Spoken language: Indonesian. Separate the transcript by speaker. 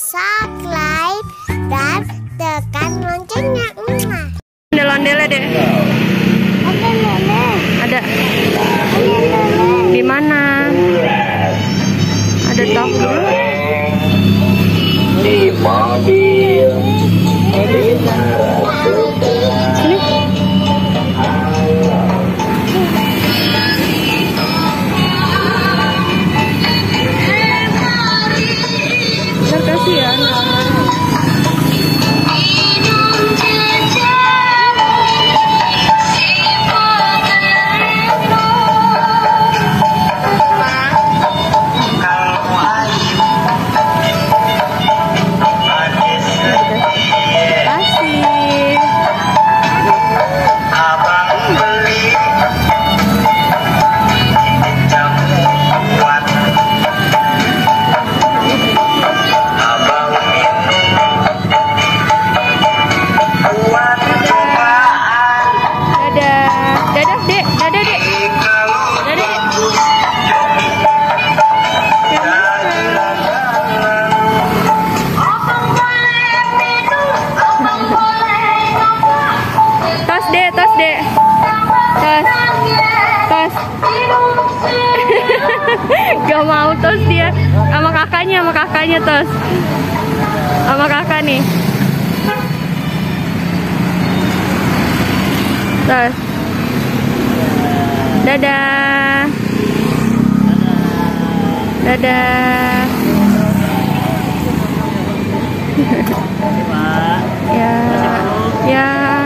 Speaker 1: subscribe, dan tekan loncengnya.
Speaker 2: Ondel-ondel deh.
Speaker 1: Ada lele.
Speaker 2: Ada.
Speaker 1: Ada lele.
Speaker 2: Di mana? Ada tahu.
Speaker 3: Di mobil.
Speaker 2: Sini. Terima kasih ya. Tos dek, tos. Gak mau tos dia, sama kakaknya tos, sama kakak nih. Tos, dadah, dadah. Ya, ya.